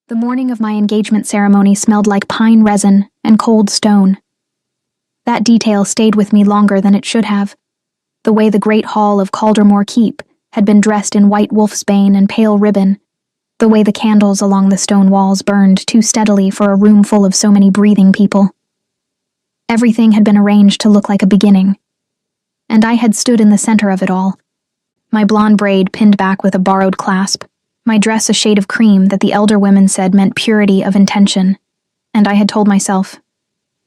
The morning of my engagement ceremony smelled like pine resin and cold stone. That detail stayed with me longer than it should have. The way the great hall of Caldermore Keep had been dressed in white wolfsbane and pale ribbon. The way the candles along the stone walls burned too steadily for a room full of so many breathing people. Everything had been arranged to look like a beginning. And I had stood in the center of it all. My blonde braid pinned back with a borrowed clasp. My dress a shade of cream that the elder women said meant purity of intention. And I had told myself,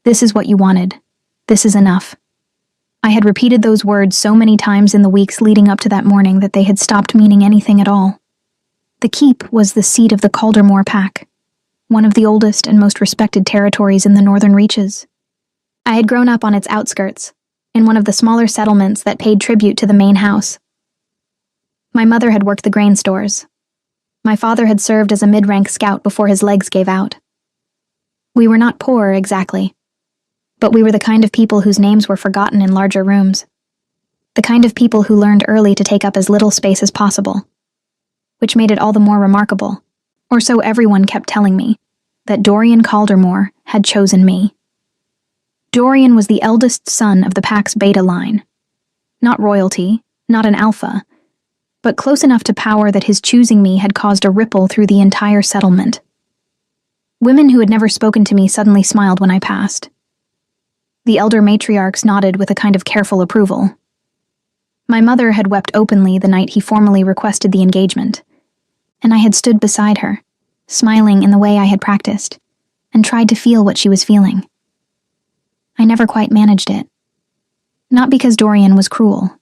this is what you wanted. This is enough. I had repeated those words so many times in the weeks leading up to that morning that they had stopped meaning anything at all. The keep was the seat of the Caldermore pack, one of the oldest and most respected territories in the northern reaches. I had grown up on its outskirts, in one of the smaller settlements that paid tribute to the main house. My mother had worked the grain stores. My father had served as a mid-rank scout before his legs gave out. We were not poor, exactly, but we were the kind of people whose names were forgotten in larger rooms. The kind of people who learned early to take up as little space as possible, which made it all the more remarkable, or so everyone kept telling me, that Dorian Caldermore had chosen me. Dorian was the eldest son of the pack's beta line. Not royalty, not an alpha, but close enough to power that his choosing me had caused a ripple through the entire settlement. Women who had never spoken to me suddenly smiled when I passed. The elder matriarchs nodded with a kind of careful approval. My mother had wept openly the night he formally requested the engagement, and I had stood beside her, smiling in the way I had practiced, and tried to feel what she was feeling. I never quite managed it. Not because Dorian was cruel.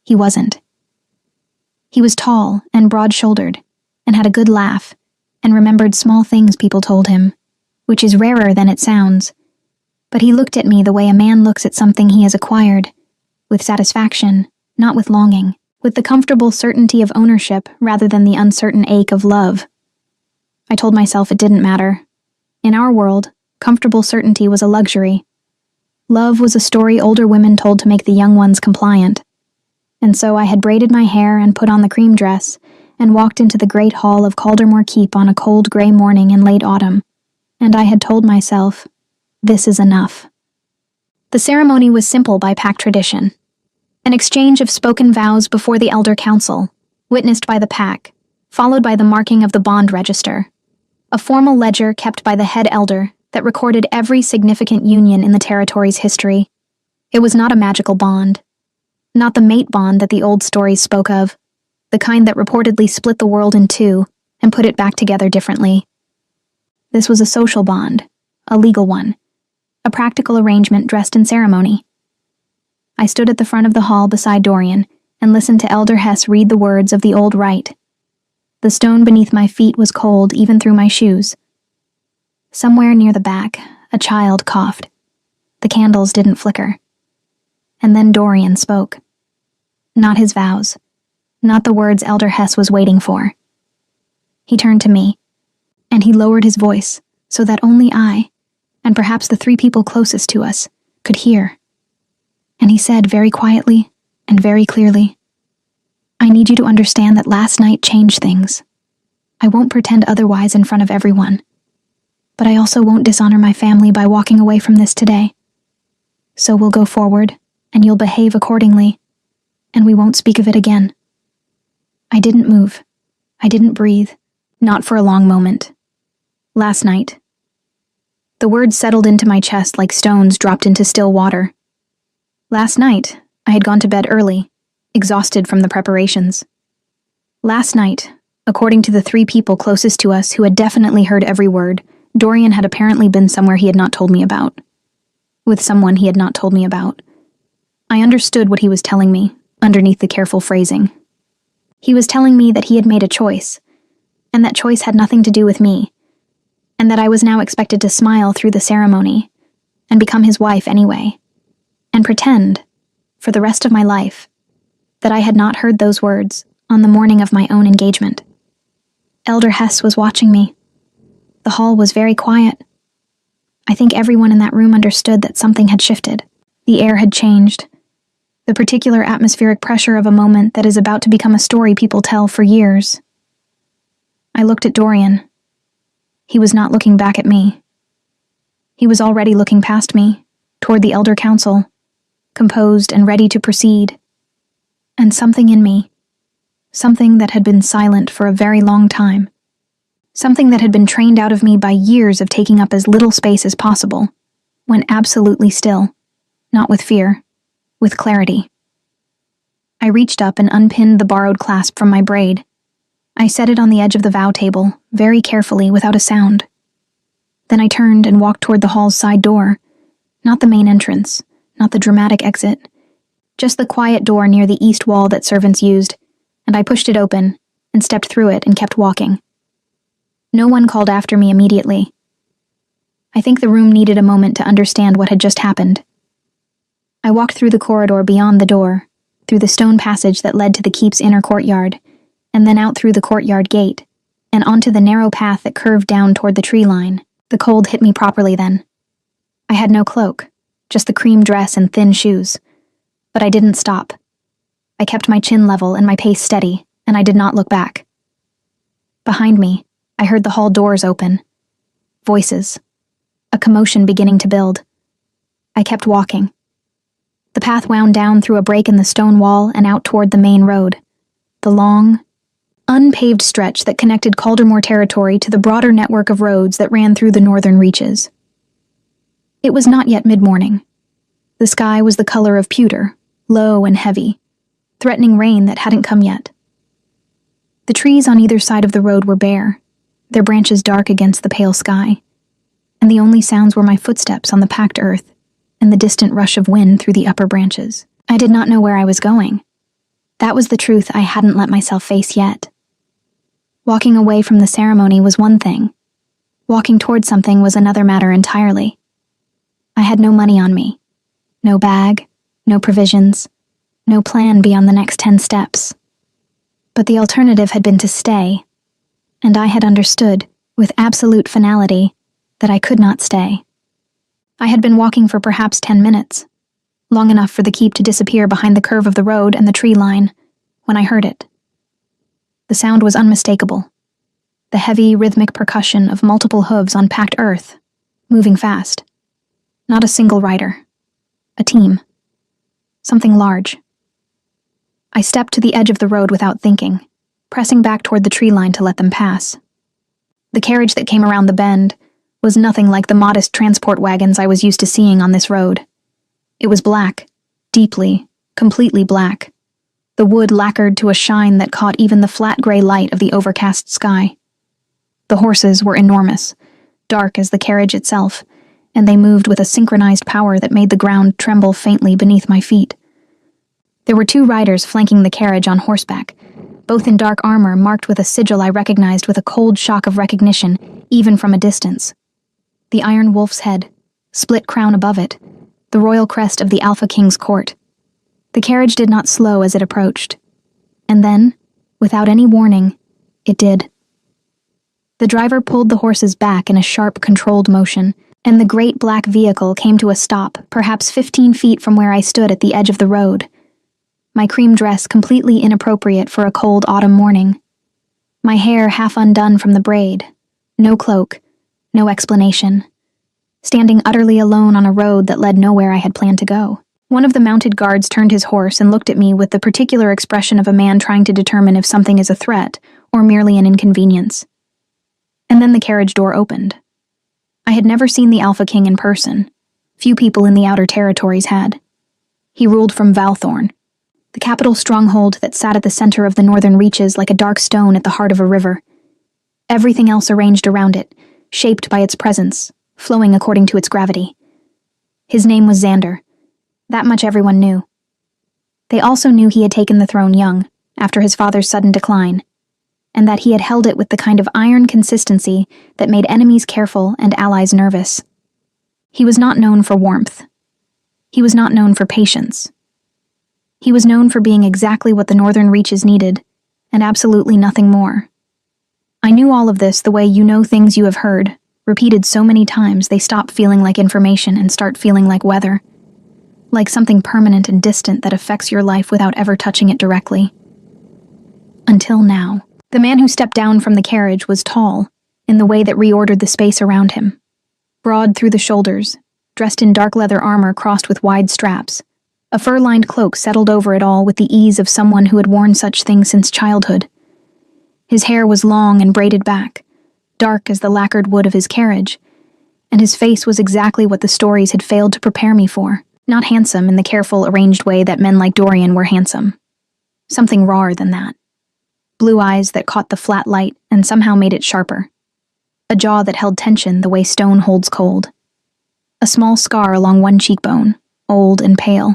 He wasn't. He was tall and broad-shouldered, and had a good laugh, and remembered small things people told him, which is rarer than it sounds. But he looked at me the way a man looks at something he has acquired, with satisfaction, not with longing, with the comfortable certainty of ownership rather than the uncertain ache of love. I told myself it didn't matter. In our world, comfortable certainty was a luxury. Love was a story older women told to make the young ones compliant. And so I had braided my hair and put on the cream dress and walked into the great hall of Caldermore Keep on a cold gray morning in late autumn, and I had told myself, this is enough. The ceremony was simple by pack tradition. An exchange of spoken vows before the elder council, witnessed by the pack, followed by the marking of the bond register, a formal ledger kept by the head elder that recorded every significant union in the territory's history. It was not a magical bond. Not the mate bond that the old stories spoke of, the kind that reportedly split the world in two and put it back together differently. This was a social bond, a legal one, a practical arrangement dressed in ceremony. I stood at the front of the hall beside Dorian and listened to Elder Hess read the words of the old rite. The stone beneath my feet was cold even through my shoes. Somewhere near the back, a child coughed. The candles didn't flicker. And then Dorian spoke. Not his vows. Not the words Elder Hess was waiting for. He turned to me, and he lowered his voice so that only I, and perhaps the three people closest to us, could hear. And he said very quietly and very clearly, I need you to understand that last night changed things. I won't pretend otherwise in front of everyone. But I also won't dishonor my family by walking away from this today. So we'll go forward, and you'll behave accordingly, and we won't speak of it again. I didn't move. I didn't breathe, not for a long moment. Last night. The words settled into my chest like stones dropped into still water. Last night, I had gone to bed early, exhausted from the preparations. Last night, according to the three people closest to us who had definitely heard every word, Dorian had apparently been somewhere he had not told me about. With someone he had not told me about. I understood what he was telling me, underneath the careful phrasing. He was telling me that he had made a choice, and that choice had nothing to do with me, and that I was now expected to smile through the ceremony, and become his wife anyway, and pretend, for the rest of my life, that I had not heard those words on the morning of my own engagement. Elder Hess was watching me. The hall was very quiet. I think everyone in that room understood that something had shifted. The air had changed. The particular atmospheric pressure of a moment that is about to become a story people tell for years. I looked at Dorian. He was not looking back at me. He was already looking past me, toward the elder council, composed and ready to proceed. And something in me, something that had been silent for a very long time, something that had been trained out of me by years of taking up as little space as possible, went absolutely still, not with fear, with clarity. I reached up and unpinned the borrowed clasp from my braid. I set it on the edge of the vow table, very carefully, without a sound. Then I turned and walked toward the hall's side door, not the main entrance, not the dramatic exit, just the quiet door near the east wall that servants used, and I pushed it open and stepped through it and kept walking. No one called after me immediately. I think the room needed a moment to understand what had just happened. I walked through the corridor beyond the door, through the stone passage that led to the keep's inner courtyard, and then out through the courtyard gate, and onto the narrow path that curved down toward the tree line. The cold hit me properly then. I had no cloak, just the cream dress and thin shoes. But I didn't stop. I kept my chin level and my pace steady, and I did not look back. Behind me, I heard the hall doors open. Voices. A commotion beginning to build. I kept walking. The path wound down through a break in the stone wall and out toward the main road. The long, unpaved stretch that connected Caldermore territory to the broader network of roads that ran through the northern reaches. It was not yet mid-morning. The sky was the color of pewter, low and heavy, threatening rain that hadn't come yet. The trees on either side of the road were bare, their branches dark against the pale sky, and the only sounds were my footsteps on the packed earth and the distant rush of wind through the upper branches. I did not know where I was going. That was the truth I hadn't let myself face yet. Walking away from the ceremony was one thing. Walking toward something was another matter entirely. I had no money on me. No bag, no provisions, no plan beyond the next 10 steps. But the alternative had been to stay, and I had understood, with absolute finality, that I could not stay. I had been walking for perhaps 10 minutes, long enough for the keep to disappear behind the curve of the road and the tree line, when I heard it. The sound was unmistakable. The heavy, rhythmic percussion of multiple hooves on packed earth, moving fast. Not a single rider. A team. Something large. I stepped to the edge of the road without thinking, pressing back toward the tree line to let them pass. The carriage that came around the bend was nothing like the modest transport wagons I was used to seeing on this road. It was black, deeply, completely black. The wood lacquered to a shine that caught even the flat gray light of the overcast sky. The horses were enormous, dark as the carriage itself, and they moved with a synchronized power that made the ground tremble faintly beneath my feet. There were 2 riders flanking the carriage on horseback, both in dark armor marked with a sigil I recognized with a cold shock of recognition, even from a distance. The Iron Wolf's head, split crown above it, the royal crest of the Alpha King's court. The carriage did not slow as it approached. And then, without any warning, it did. The driver pulled the horses back in a sharp, controlled motion, and the great black vehicle came to a stop, perhaps 15 feet from where I stood at the edge of the road. My cream dress completely inappropriate for a cold autumn morning. My hair half undone from the braid. No cloak. No explanation. Standing utterly alone on a road that led nowhere I had planned to go. One of the mounted guards turned his horse and looked at me with the particular expression of a man trying to determine if something is a threat or merely an inconvenience. And then the carriage door opened. I had never seen the Alpha King in person. Few people in the outer territories had. He ruled from Valthorn, the capital stronghold that sat at the center of the northern reaches like a dark stone at the heart of a river. Everything else arranged around it, shaped by its presence, flowing according to its gravity. His name was Xander. That much everyone knew. They also knew he had taken the throne young, after his father's sudden decline, and that he had held it with the kind of iron consistency that made enemies careful and allies nervous. He was not known for warmth. He was not known for patience. He was known for being exactly what the northern reaches needed, and absolutely nothing more. I knew all of this the way you know things you have heard, repeated so many times they stop feeling like information and start feeling like weather. Like something permanent and distant that affects your life without ever touching it directly. Until now. The man who stepped down from the carriage was tall, in the way that reordered the space around him. Broad through the shoulders, dressed in dark leather armor crossed with wide straps, a fur-lined cloak settled over it all with the ease of someone who had worn such things since childhood. His hair was long and braided back, dark as the lacquered wood of his carriage, and his face was exactly what the stories had failed to prepare me for. Not handsome in the careful, arranged way that men like Dorian were handsome. Something rawer than that. Blue eyes that caught the flat light and somehow made it sharper. A jaw that held tension the way stone holds cold. A small scar along one cheekbone, old and pale.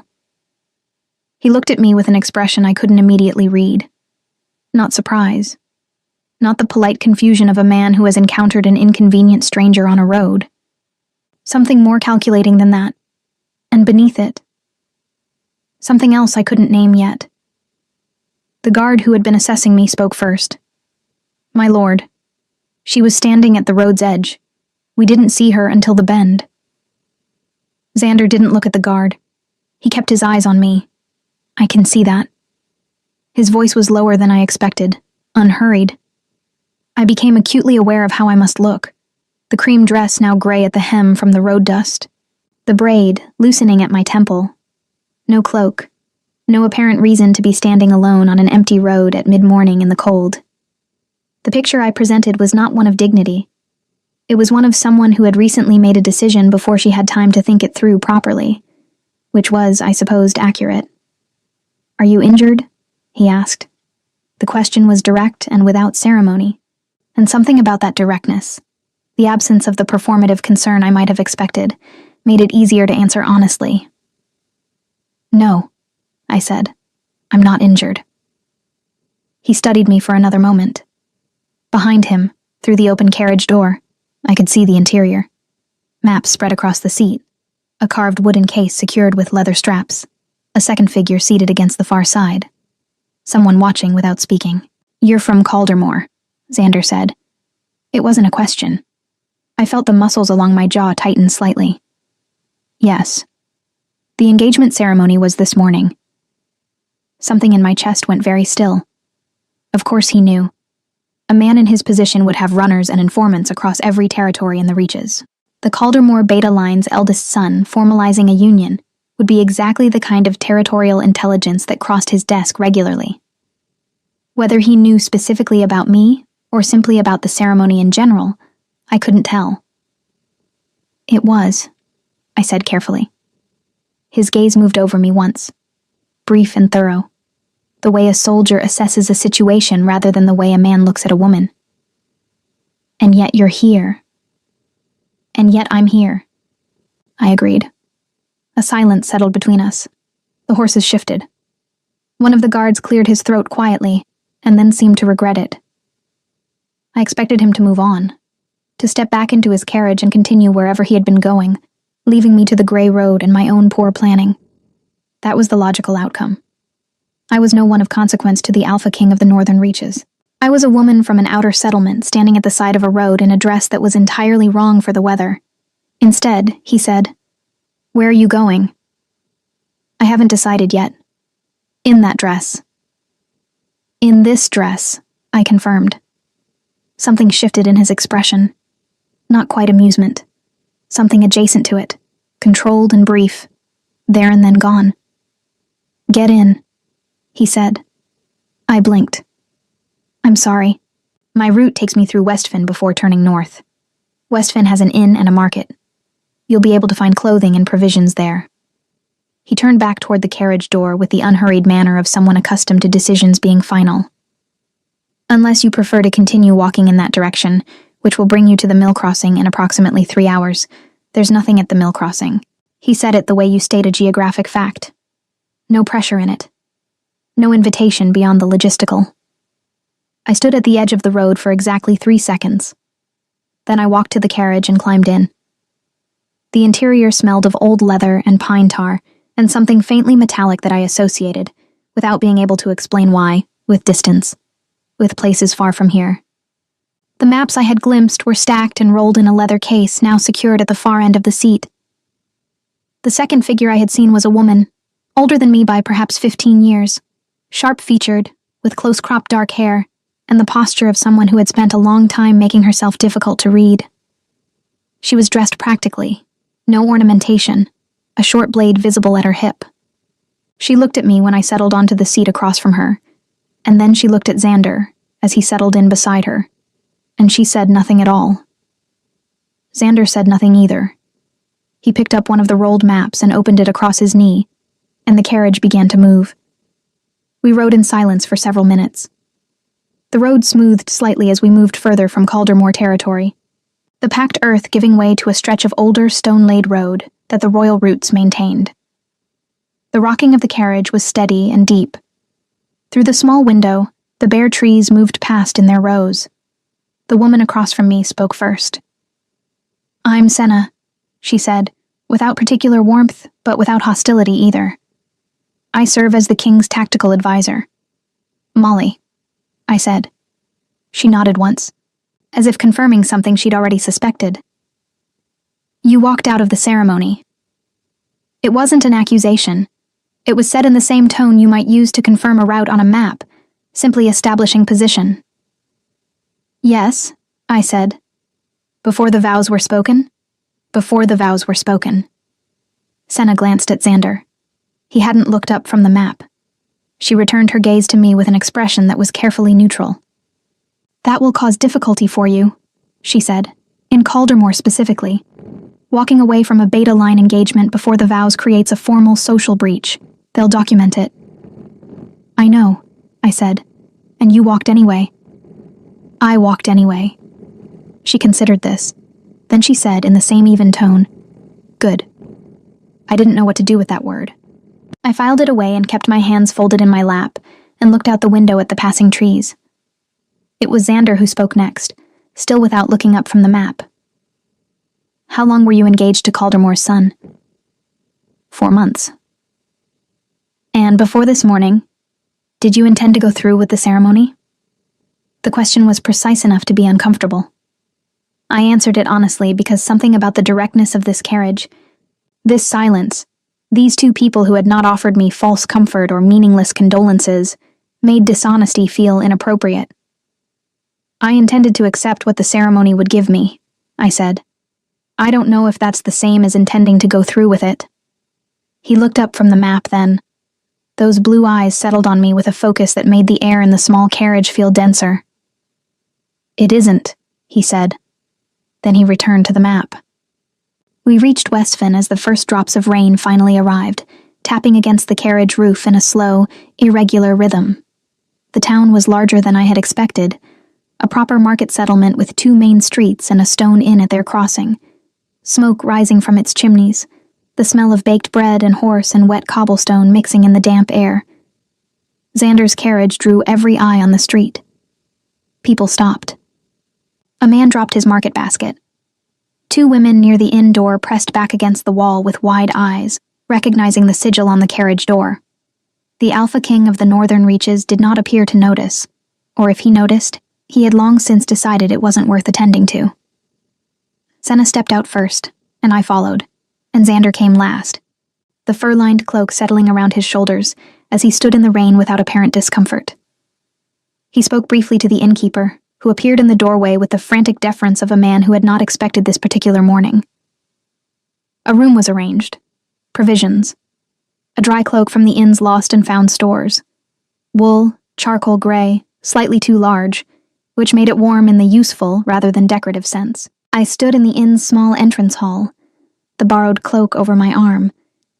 He looked at me with an expression I couldn't immediately read. Not surprise. Not the polite confusion of a man who has encountered an inconvenient stranger on a road. Something more calculating than that. And beneath it, something else I couldn't name yet. The guard who had been assessing me spoke first. "My lord, she was standing at the road's edge. We didn't see her until the bend." Xander didn't look at the guard. He kept his eyes on me. I can see that. His voice was lower than I expected, unhurried. I became acutely aware of how I must look, the cream dress now gray at the hem from the road dust. The braid loosening at my temple. No cloak. No apparent reason to be standing alone on an empty road at mid-morning in the cold. The picture I presented was not one of dignity. It was one of someone who had recently made a decision before she had time to think it through properly, which was, I supposed, accurate. "Are you injured?" he asked. The question was direct and without ceremony, and something about that directness, the absence of the performative concern I might have expected, made it easier to answer honestly. "No," I said. "I'm not injured." He studied me for another moment. Behind him, through the open carriage door, I could see the interior. Maps spread across the seat, a carved wooden case secured with leather straps, a second figure seated against the far side. Someone watching without speaking. "You're from Caldermore," Xander said. It wasn't a question. I felt the muscles along my jaw tighten slightly. "Yes. The engagement ceremony was this morning." Something in my chest went very still. Of course he knew. A man in his position would have runners and informants across every territory in the Reaches. The Caldermore Beta Line's eldest son formalizing a union would be exactly the kind of territorial intelligence that crossed his desk regularly. Whether he knew specifically about me, or simply about the ceremony in general, I couldn't tell. "It was," I said carefully. His gaze moved over me once, brief and thorough, the way a soldier assesses a situation rather than the way a man looks at a woman. "And yet you're here." "And yet I'm here," I agreed. A silence settled between us. The horses shifted. One of the guards cleared his throat quietly, and then seemed to regret it. I expected him to move on, to step back into his carriage and continue wherever he had been going, leaving me to the gray road and my own poor planning. That was the logical outcome. I was no one of consequence to the Alpha King of the Northern Reaches. I was a woman from an outer settlement standing at the side of a road in a dress that was entirely wrong for the weather. Instead, he said, "Where are you going?" "I haven't decided yet." "In that dress." "In this dress," I confirmed. Something shifted in his expression. Not quite amusement. Something adjacent to it, controlled and brief, there and then gone. "Get in," he said. I blinked. "I'm sorry. My route takes me through Westfin before turning north. Westfin has an inn and a market. You'll be able to find clothing and provisions there." He turned back toward the carriage door with the unhurried manner of someone accustomed to decisions being final. "Unless you prefer to continue walking in that direction, which will bring you to the mill crossing in approximately 3 hours, there's nothing at the mill crossing." He said it the way you state a geographic fact. No pressure in it. No invitation beyond the logistical. I stood at the edge of the road for exactly 3 seconds. Then I walked to the carriage and climbed in. The interior smelled of old leather and pine tar, and something faintly metallic that I associated, without being able to explain why, with distance, with places far from here. The maps I had glimpsed were stacked and rolled in a leather case now secured at the far end of the seat. The second figure I had seen was a woman, older than me by perhaps 15 years, sharp-featured, with close-cropped dark hair, and the posture of someone who had spent a long time making herself difficult to read. She was dressed practically, no ornamentation, a short blade visible at her hip. She looked at me when I settled onto the seat across from her, and then she looked at Xander as he settled in beside her, and she said nothing at all. Xander said nothing either. He picked up one of the rolled maps and opened it across his knee, and the carriage began to move. We rode in silence for several minutes. The road smoothed slightly as we moved further from Caldermore territory, the packed earth giving way to a stretch of older stone-laid road that the royal roots maintained. The rocking of the carriage was steady and deep. Through the small window, the bare trees moved past in their rows. The woman across from me spoke first. "I'm Senna," she said, without particular warmth, but without hostility either. "I serve as the king's tactical advisor." "Molly," I said. She nodded once, as if confirming something she'd already suspected. "You walked out of the ceremony." It wasn't an accusation. It was said in the same tone you might use to confirm a route on a map, simply establishing position. "Yes," I said. "Before the vows were spoken?" "Before the vows were spoken." Senna glanced at Xander. He hadn't looked up from the map. She returned her gaze to me with an expression that was carefully neutral. "That will cause difficulty for you," she said, "in Caldermore specifically. Walking away from a beta line engagement before the vows creates a formal social breach. They'll document it." "I know," I said, "and you walked anyway." "I walked anyway." She considered this. Then she said in the same even tone, "Good." I didn't know what to do with that word. I filed it away and kept my hands folded in my lap and looked out the window at the passing trees. It was Xander who spoke next, still without looking up from the map. "How long were you engaged to Caldermore's son?" 4 months. "And before this morning, did you intend to go through with the ceremony?" The question was precise enough to be uncomfortable. I answered it honestly because something about the directness of this carriage, this silence, these two people who had not offered me false comfort or meaningless condolences, made dishonesty feel inappropriate. "I intended to accept what the ceremony would give me," I said. "I don't know if that's the same as intending to go through with it." He looked up from the map then. Those blue eyes settled on me with a focus that made the air in the small carriage feel denser. "It isn't," he said. Then he returned to the map. We reached Westfen as the first drops of rain finally arrived, tapping against the carriage roof in a slow, irregular rhythm. The town was larger than I had expected, a proper market settlement with 2 main streets and a stone inn at their crossing, smoke rising from its chimneys, the smell of baked bread and horse and wet cobblestone mixing in the damp air. Xander's carriage drew every eye on the street. People stopped. A man dropped his market basket. 2 women near the inn door pressed back against the wall with wide eyes, recognizing the sigil on the carriage door. The Alpha King of the Northern Reaches did not appear to notice, or if he noticed, he had long since decided it wasn't worth attending to. Senna stepped out first, and I followed, and Xander came last, the fur-lined cloak settling around his shoulders as he stood in the rain without apparent discomfort. He spoke briefly to the innkeeper, who appeared in the doorway with the frantic deference of a man who had not expected this particular morning. A room was arranged. Provisions. A dry cloak from the inn's lost and found stores. Wool, charcoal gray, slightly too large, which made it warm in the useful rather than decorative sense. I stood in the inn's small entrance hall, the borrowed cloak over my arm,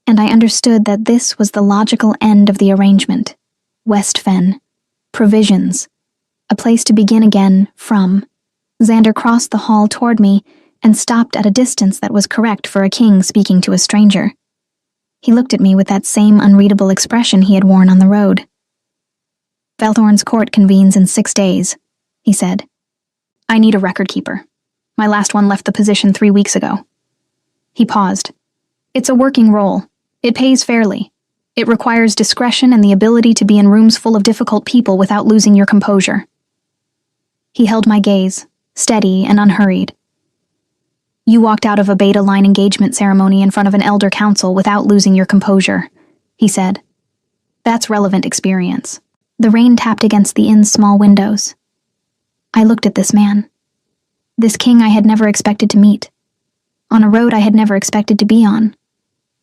and I understood that this was the logical end of the arrangement. Westfen. Provisions. A place to begin again from. Xander crossed the hall toward me and stopped at a distance that was correct for a king speaking to a stranger. He looked at me with that same unreadable expression he had worn on the road. "Velthorn's court convenes in 6 days," he said. "I need a record keeper. My last one left the position 3 weeks ago." He paused. "It's a working role. It pays fairly. It requires discretion and the ability to be in rooms full of difficult people without losing your composure." He held my gaze, steady and unhurried. "You walked out of a beta line engagement ceremony in front of an elder council without losing your composure," he said. "That's relevant experience." The rain tapped against the inn's small windows, I looked at this man. This king I had never expected to meet. On a road I had never expected to be on.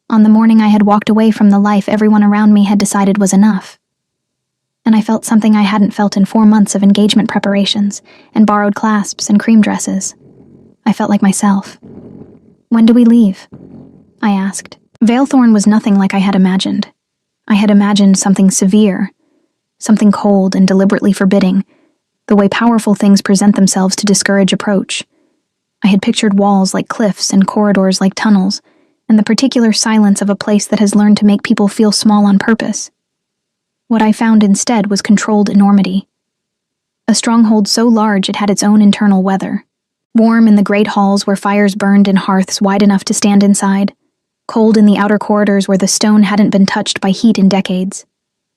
On the morning I had walked away from the life everyone around me had decided was enough. And I felt something I hadn't felt in 4 months of engagement preparations, and borrowed clasps and cream dresses. I felt like myself. "When do we leave?" I asked. Valethorn was nothing like I had imagined. I had imagined something severe, something cold and deliberately forbidding, the way powerful things present themselves to discourage approach. I had pictured walls like cliffs and corridors like tunnels, and the particular silence of a place that has learned to make people feel small on purpose. What I found instead was controlled enormity. A stronghold so large it had its own internal weather. Warm in the great halls where fires burned in hearths wide enough to stand inside. Cold in the outer corridors where the stone hadn't been touched by heat in decades.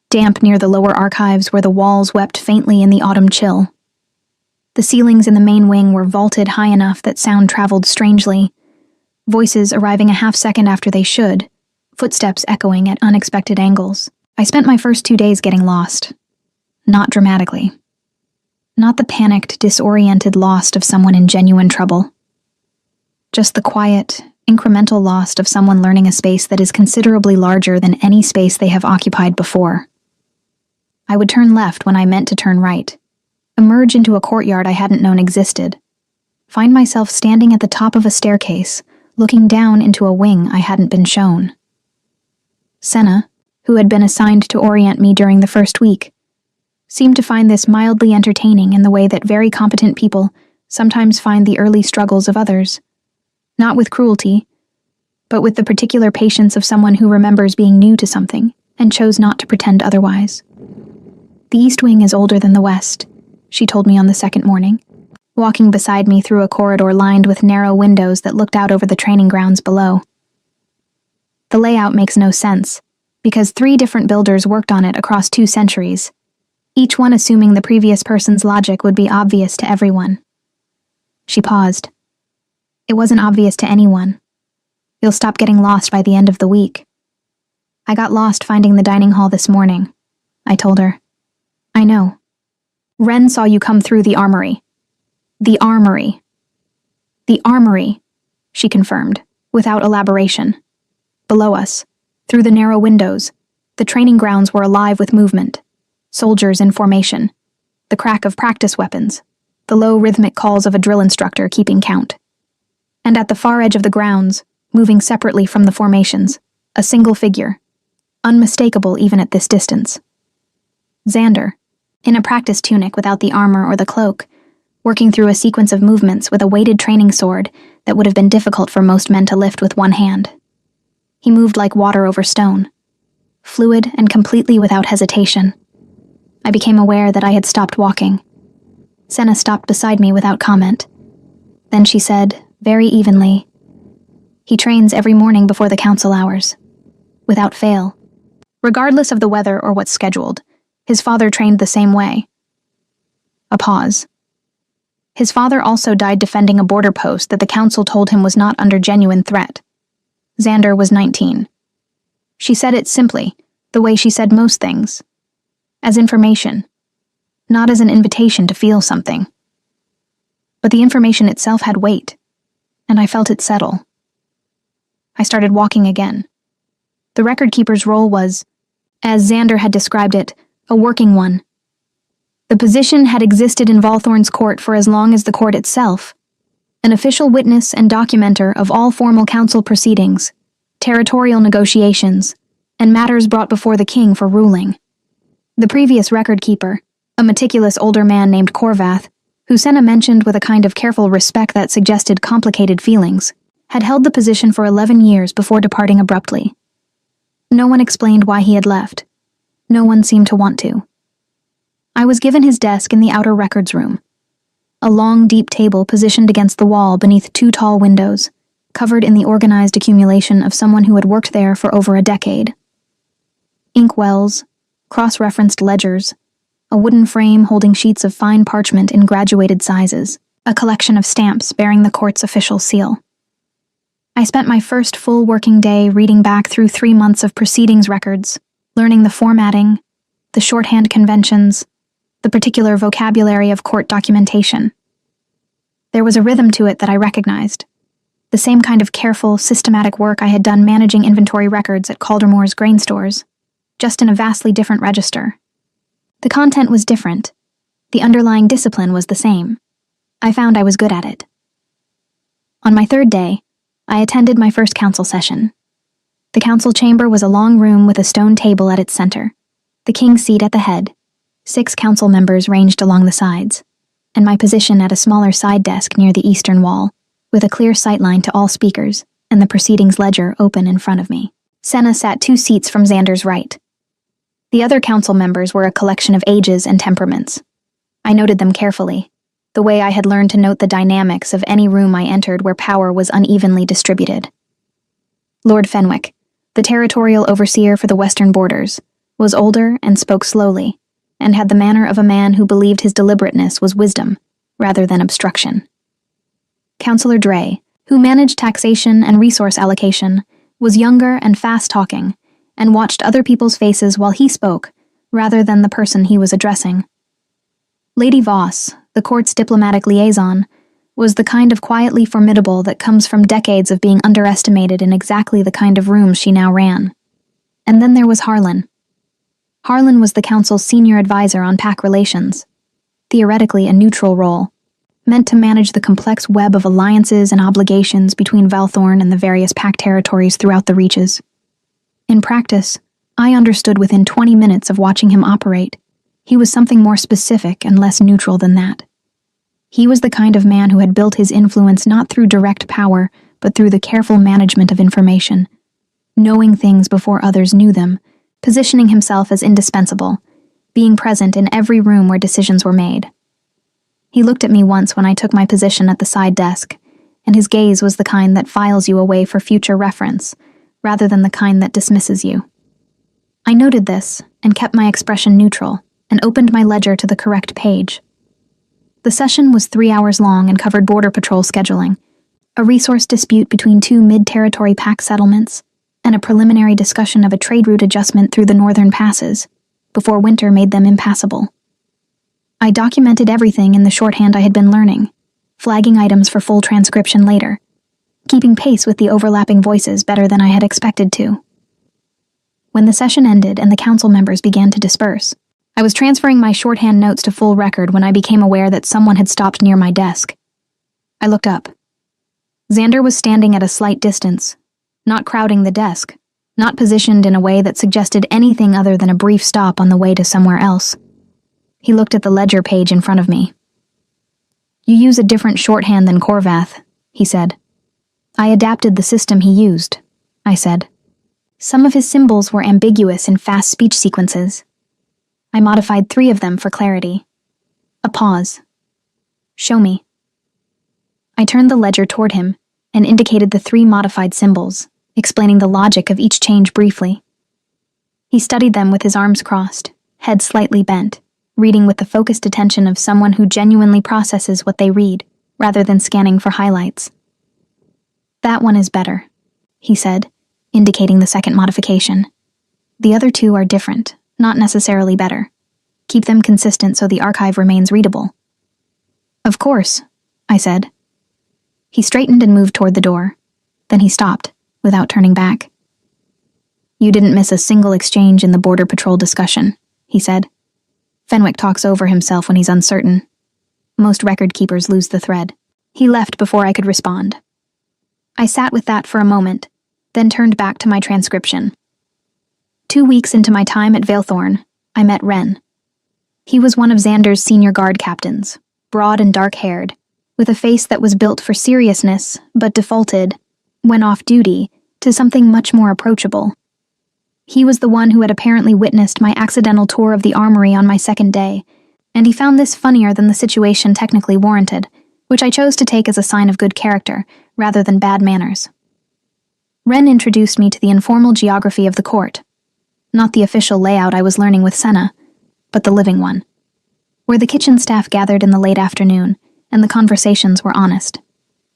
Damp near the lower archives where the walls wept faintly in the autumn chill. The ceilings in the main wing were vaulted high enough that sound traveled strangely. Voices arriving a half-second after they should, footsteps echoing at unexpected angles. I spent my first 2 days getting lost. Not dramatically. Not the panicked, disoriented lost of someone in genuine trouble. Just the quiet, incremental lost of someone learning a space that is considerably larger than any space they have occupied before. I would turn left when I meant to turn right, emerge into a courtyard I hadn't known existed, find myself standing at the top of a staircase, looking down into a wing I hadn't been shown. Senna, who had been assigned to orient me during the first week, seemed to find this mildly entertaining in the way that very competent people sometimes find the early struggles of others. Not with cruelty, but with the particular patience of someone who remembers being new to something and chose not to pretend otherwise. "The East Wing is older than the West," she told me on the second morning, walking beside me through a corridor lined with narrow windows that looked out over the training grounds below. The layout makes no sense, because 3 different builders worked on it across 2 centuries, each one assuming the previous person's logic would be obvious to everyone. She paused. "It wasn't obvious to anyone. You'll stop getting lost by the end of the week." "I got lost finding the dining hall this morning," I told her. "I know. Ren saw you come through the armory." "The armory." "The armory," she confirmed, without elaboration. Below us, through the narrow windows, the training grounds were alive with movement. Soldiers in formation, the crack of practice weapons, the low rhythmic calls of a drill instructor keeping count. And at the far edge of the grounds, moving separately from the formations, a single figure, unmistakable even at this distance. Xander, in a practice tunic without the armor or the cloak, working through a sequence of movements with a weighted training sword that would have been difficult for most men to lift with one hand. He moved like water over stone, fluid and completely without hesitation. I became aware that I had stopped walking. Senna stopped beside me without comment. Then she said, very evenly, "He trains every morning before the council hours, without fail. Regardless of the weather or what's scheduled, his father trained the same way." A pause. His father also died defending a border post that the council told him was not under genuine threat. Xander was 19. She said it simply, the way she said most things. As information, not as an invitation to feel something. But the information itself had weight, and I felt it settle. I started walking again. The record keeper's role was, as Xander had described it, a working one. The position had existed in Valthorn's court for as long as the court itself, an official witness and documenter of all formal council proceedings, territorial negotiations, and matters brought before the king for ruling. The previous record keeper, a meticulous older man named Korvath, who Senna mentioned with a kind of careful respect that suggested complicated feelings, had held the position for 11 years before departing abruptly. No one explained why he had left. No one seemed to want to. I was given his desk in the outer records room, a long, deep table positioned against the wall beneath 2 tall windows, covered in the organized accumulation of someone who had worked there for over a decade. Inkwells, cross-referenced ledgers, a wooden frame holding sheets of fine parchment in graduated sizes, a collection of stamps bearing the court's official seal. I spent my first full working day reading back through 3 months of proceedings records, learning the formatting, the shorthand conventions, the particular vocabulary of court documentation. There was a rhythm to it that I recognized, the same kind of careful, systematic work I had done managing inventory records at Caldermore's grain stores, just in a vastly different register. The content was different. The underlying discipline was the same. I found I was good at it. On my third day, I attended my first council session. The council chamber was a long room with a stone table at its center, the king's seat at the head, 6 council members ranged along the sides, and my position at a smaller side desk near the eastern wall, with a clear sightline to all speakers and the proceedings ledger open in front of me. Senna sat 2 seats from Xander's right. The other council members were a collection of ages and temperaments. I noted them carefully, the way I had learned to note the dynamics of any room I entered where power was unevenly distributed. Lord Fenwick, the territorial overseer for the western borders, was older and spoke slowly, and had the manner of a man who believed his deliberateness was wisdom, rather than obstruction. Councillor Dray, who managed taxation and resource allocation, was younger and fast-talking, and watched other people's faces while he spoke, rather than the person he was addressing. Lady Voss, the court's diplomatic liaison, was the kind of quietly formidable that comes from decades of being underestimated in exactly the kind of rooms she now ran. And then there was Harlan. Harlan was the council's senior advisor on PAC relations, theoretically a neutral role, meant to manage the complex web of alliances and obligations between Valthorn and the various PAC territories throughout the reaches. In practice, I understood within 20 minutes of watching him operate, he was something more specific and less neutral than that. He was the kind of man who had built his influence not through direct power, but through the careful management of information, knowing things before others knew them, positioning himself as indispensable, being present in every room where decisions were made. He looked at me once when I took my position at the side desk, and his gaze was the kind that files you away for future reference, rather than the kind that dismisses you. I noted this, and kept my expression neutral, and opened my ledger to the correct page. The session was 3 hours long and covered Border Patrol scheduling, a resource dispute between 2 mid-territory PAC settlements, and a preliminary discussion of a trade route adjustment through the northern passes, before winter made them impassable. I documented everything in the shorthand I had been learning, flagging items for full transcription later, keeping pace with the overlapping voices better than I had expected to. When the session ended and the council members began to disperse, I was transferring my shorthand notes to full record when I became aware that someone had stopped near my desk. I looked up. Xander was standing at a slight distance, not crowding the desk, not positioned in a way that suggested anything other than a brief stop on the way to somewhere else. He looked at the ledger page in front of me. "You use a different shorthand than Corvath," he said. "I adapted the system he used," I said. Some of his symbols were ambiguous in fast speech sequences. I modified 3 of them for clarity. A pause. "Show me." I turned the ledger toward him and indicated the 3 modified symbols, explaining the logic of each change briefly. He studied them with his arms crossed, head slightly bent, reading with the focused attention of someone who genuinely processes what they read, rather than scanning for highlights. "That one is better," he said, indicating the second modification. "The other 2 are different, not necessarily better. Keep them consistent so the archive remains readable." "Of course," I said. He straightened and moved toward the door. Then he stopped, without turning back. "You didn't miss a single exchange in the Border Patrol discussion," he said. "Fenwick talks over himself when he's uncertain. Most record keepers lose the thread." He left before I could respond. I sat with that for a moment, then turned back to my transcription. 2 weeks into my time at Valethorn, I met Wren. He was one of Xander's senior guard captains, broad and dark-haired, with a face that was built for seriousness, but defaulted, when off duty, to something much more approachable. He was the one who had apparently witnessed my accidental tour of the armory on my second day, and he found this funnier than the situation technically warranted, which I chose to take as a sign of good character, rather than bad manners. Wren introduced me to the informal geography of the court, not the official layout I was learning with Senna, but the living one, where the kitchen staff gathered in the late afternoon, and the conversations were honest,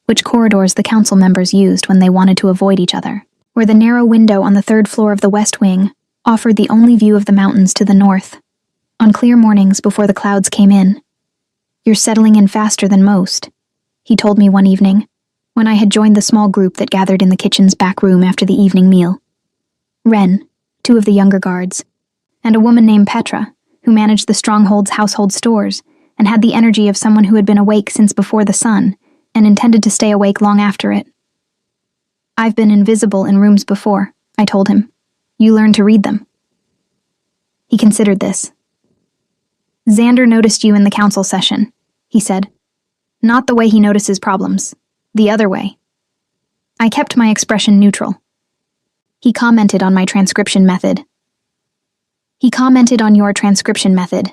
which corridors the council members used when they wanted to avoid each other, where the narrow window on the 3rd floor of the West Wing offered the only view of the mountains to the north, on clear mornings before the clouds came in. You're settling in faster than most, he told me one evening, when I had joined the small group that gathered in the kitchen's back room after the evening meal. Wren, two of the younger guards, and a woman named Petra, who managed the stronghold's household stores and had the energy of someone who had been awake since before the sun and intended to stay awake long after it. I've been invisible in rooms before, I told him. You learn to read them. He considered this. Xander noticed you in the council session, he said. Not the way he notices problems. The other way. I kept my expression neutral. He commented on my transcription method. He commented on your transcription method,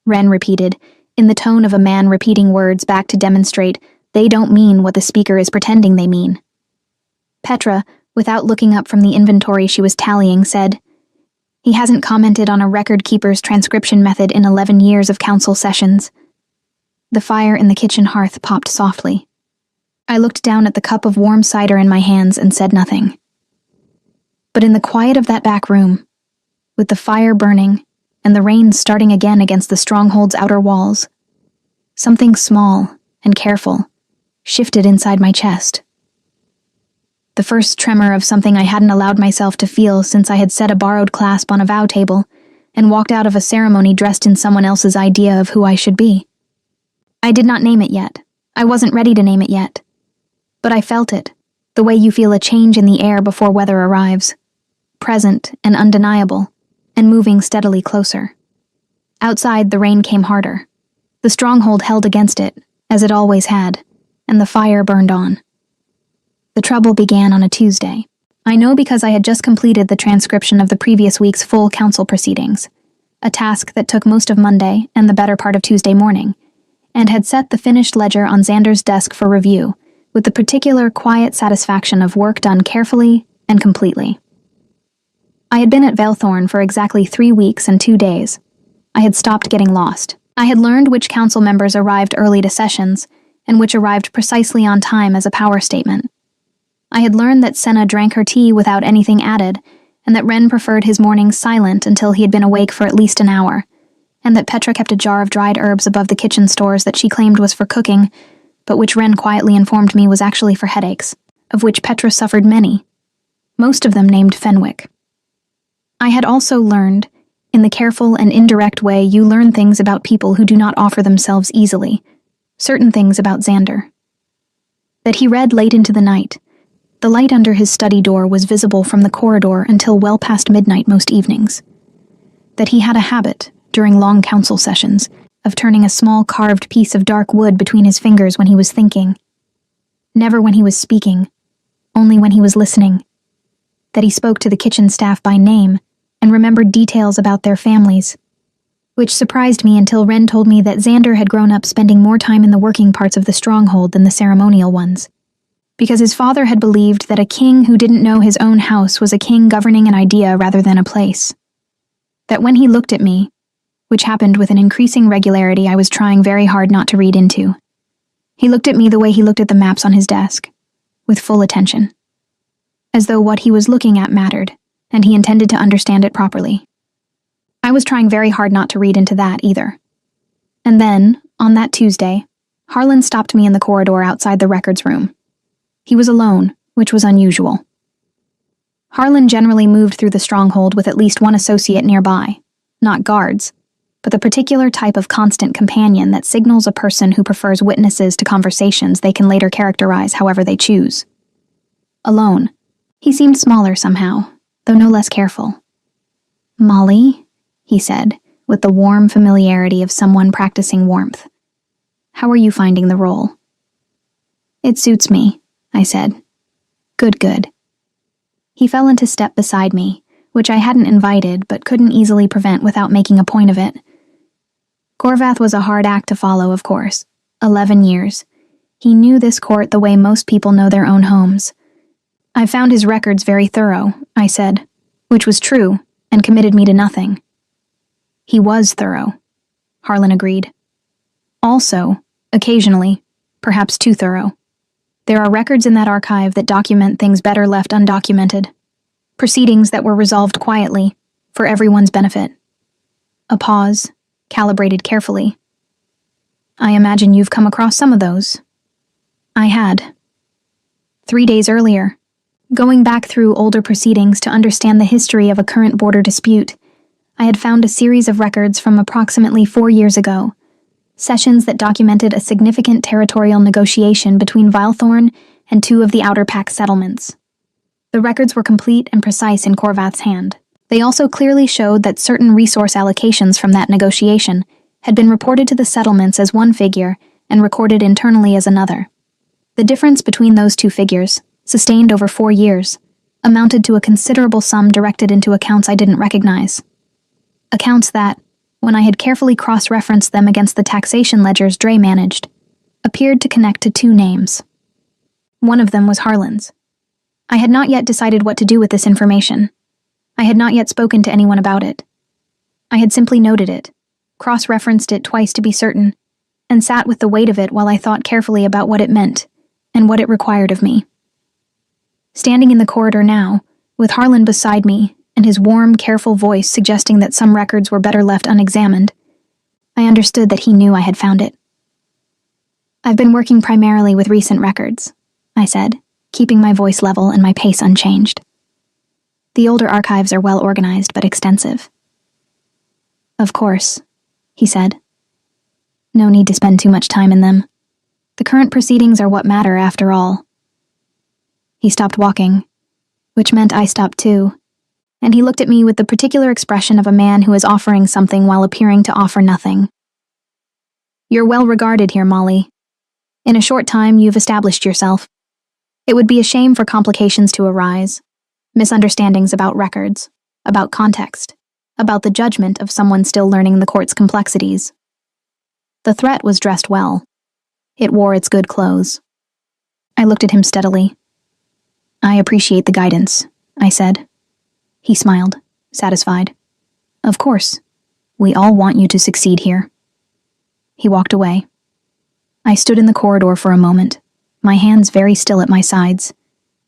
Wren repeated, in the tone of a man repeating words back to demonstrate they don't mean what the speaker is pretending they mean. Petra, without looking up from the inventory she was tallying, said, He hasn't commented on a record keeper's transcription method in 11 years of council sessions. The fire in the kitchen hearth popped softly. I looked down at the cup of warm cider in my hands and said nothing. But in the quiet of that back room, with the fire burning and the rain starting again against the stronghold's outer walls, something small and careful shifted inside my chest. The first tremor of something I hadn't allowed myself to feel since I had set a borrowed clasp on a vow table and walked out of a ceremony dressed in someone else's idea of who I should be. I did not name it yet. I wasn't ready to name it yet. But I felt it, the way you feel a change in the air before weather arrives, present and undeniable, and moving steadily closer. Outside, the rain came harder. The stronghold held against it, as it always had, and the fire burned on. The trouble began on a Tuesday. I know because I had just completed the transcription of the previous week's full council proceedings, a task that took most of Monday and the better part of Tuesday morning, and had set the finished ledger on Xander's desk for review, with the particular quiet satisfaction of work done carefully and completely. I had been at Valethorn for exactly 3 weeks and 2 days. I had stopped getting lost. I had learned which council members arrived early to sessions, and which arrived precisely on time as a power statement. I had learned that Senna drank her tea without anything added, and that Wren preferred his mornings silent until he had been awake for at least an hour, and that Petra kept a jar of dried herbs above the kitchen stores that she claimed was for cooking, but which Wren quietly informed me was actually for headaches, of which Petra suffered many, most of them named Fenwick. I had also learned, in the careful and indirect way you learn things about people who do not offer themselves easily, certain things about Xander. That he read late into the night. The light under his study door was visible from the corridor until well past midnight most evenings. That he had a habit, during long council sessions, of turning a small carved piece of dark wood between his fingers when he was thinking. Never when he was speaking, only when he was listening. That he spoke to the kitchen staff by name and remembered details about their families, which surprised me until Wren told me that Xander had grown up spending more time in the working parts of the stronghold than the ceremonial ones, because his father had believed that a king who didn't know his own house was a king governing an idea rather than a place. That when he looked at me, which happened with an increasing regularity I was trying very hard not to read into, he looked at me the way he looked at the maps on his desk, with full attention, as though what he was looking at mattered, and he intended to understand it properly. I was trying very hard not to read into that either. And then, on that Tuesday, Harlan stopped me in the corridor outside the records room. He was alone, which was unusual. Harlan generally moved through the stronghold with at least one associate nearby, not guards, but the particular type of constant companion that signals a person who prefers witnesses to conversations they can later characterize however they choose. Alone, he seemed smaller somehow, though no less careful. "Molly," he said, with the warm familiarity of someone practicing warmth. "How are you finding the role?" "It suits me," I said. Good. He fell into step beside me, which I hadn't invited but couldn't easily prevent without making a point of it. Gorvath was a hard act to follow, of course. 11 years. He knew this court the way most people know their own homes. "I found his records very thorough," I said, which was true, and committed me to nothing. "He was thorough," Harlan agreed. "Also, occasionally, perhaps too thorough. There are records in that archive that document things better left undocumented. Proceedings that were resolved quietly, for everyone's benefit. A pause, calibrated carefully. I imagine you've come across some of those. I had. 3 days earlier, going back through older proceedings to understand the history of a current border dispute, I had found a series of records from approximately 4 years ago, sessions that documented a significant territorial negotiation between Vilethorn and 2 of the Outer Pact settlements. The records were complete and precise in Corvath's hand. They also clearly showed that certain resource allocations from that negotiation had been reported to the settlements as one figure and recorded internally as another. The difference between those 2 figures, sustained over 4 years, amounted to a considerable sum directed into accounts I didn't recognize. Accounts that, when I had carefully cross-referenced them against the taxation ledgers Dre managed, appeared to connect to 2 names. One of them was Harlan's. I had not yet decided what to do with this information. I had not yet spoken to anyone about it. I had simply noted it, cross-referenced it twice to be certain, and sat with the weight of it while I thought carefully about what it meant and what it required of me. Standing in the corridor now, with Harlan beside me and his warm, careful voice suggesting that some records were better left unexamined, I understood that he knew I had found it. I've been working primarily with recent records, I said, keeping my voice level and my pace unchanged. The older archives are well organized but extensive. Of course, he said. No need to spend too much time in them. The current proceedings are what matter after all. He stopped walking, which meant I stopped too, and he looked at me with the particular expression of a man who is offering something while appearing to offer nothing. You're well regarded here, Molly. In a short time, you've established yourself. It would be a shame for complications to arise, misunderstandings about records, about context, about the judgment of someone still learning the court's complexities. The threat was dressed well. It wore its good clothes. I looked at him steadily. I appreciate the guidance, I said. He smiled, satisfied. Of course. We all want you to succeed here. He walked away. I stood in the corridor for a moment, my hands very still at my sides,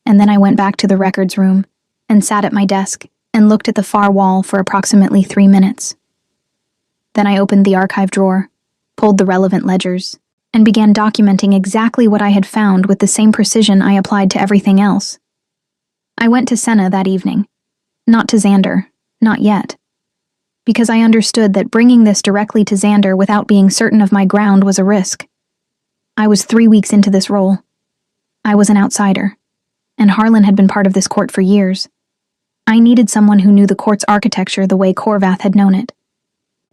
and then I went back to the records room and sat at my desk and looked at the far wall for approximately 3 minutes. Then I opened the archive drawer, pulled the relevant ledgers, and began documenting exactly what I had found with the same precision I applied to everything else. I went to Senna that evening. Not to Xander, not yet. Because I understood that bringing this directly to Xander without being certain of my ground was a risk. I was 3 weeks into this role. I was an outsider, and Harlan had been part of this court for years. I needed someone who knew the court's architecture the way Corvath had known it,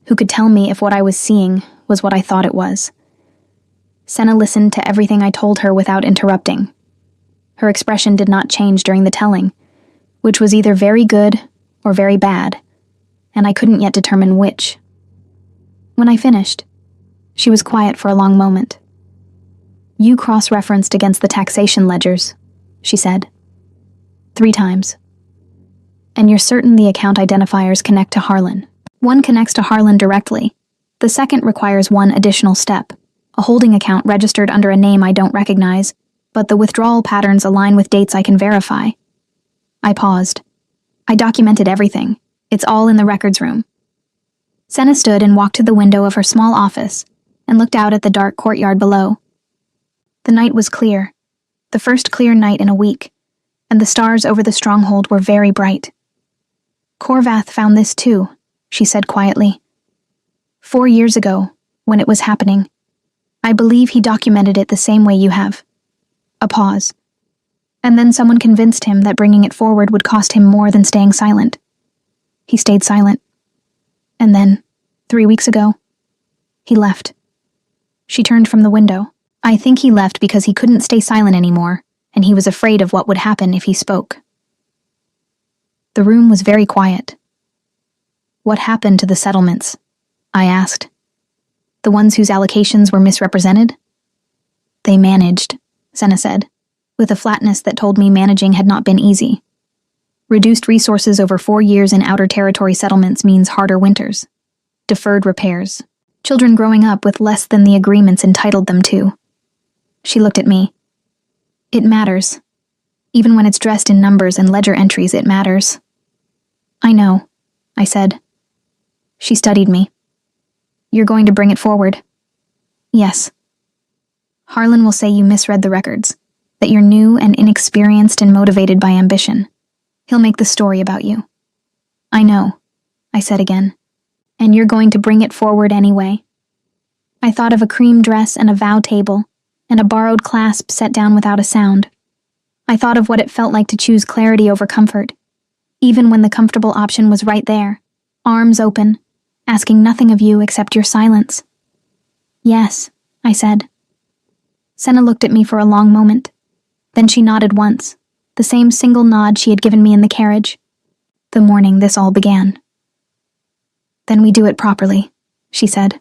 who could tell me if what I was seeing was what I thought it was. Senna listened to everything I told her without interrupting. Her expression did not change during the telling, which was either very good or very bad, and I couldn't yet determine which. When I finished, she was quiet for a long moment. You cross-referenced against the taxation ledgers, she said. 3 times. And you're certain the account identifiers connect to Harlan. One connects to Harlan directly. The second requires one additional step, a holding account registered under a name I don't recognize, but the withdrawal patterns align with dates I can verify. I paused. I documented everything. It's all in the records room. Senna stood and walked to the window of her small office and looked out at the dark courtyard below. The night was clear, the first clear night in a week, and the stars over the stronghold were very bright. Corvath found this too, she said quietly. 4 years ago, when it was happening, I believe he documented it the same way you have. A pause. And then someone convinced him that bringing it forward would cost him more than staying silent. He stayed silent. And then, 3 weeks ago, he left. She turned from the window. I think he left because he couldn't stay silent anymore, and he was afraid of what would happen if he spoke. The room was very quiet. What happened to the settlements? I asked. The ones whose allocations were misrepresented? They managed, Senna said, with a flatness that told me managing had not been easy. Reduced resources over 4 years in outer territory settlements means harder winters, deferred repairs, children growing up with less than the agreements entitled them to. She looked at me. It matters. Even when it's dressed in numbers and ledger entries, it matters. I know, I said. She studied me. You're going to bring it forward? Yes. Harlan will say you misread the records, that you're new and inexperienced and motivated by ambition. He'll make the story about you. I know, I said again. And you're going to bring it forward anyway. I thought of a cream dress and a vow table, and a borrowed clasp set down without a sound. I thought of what it felt like to choose clarity over comfort, even when the comfortable option was right there, arms open, asking nothing of you except your silence. Yes, I said. Senna looked at me for a long moment. Then she nodded once, the same single nod she had given me in the carriage. The morning this all began. Then we do it properly, she said.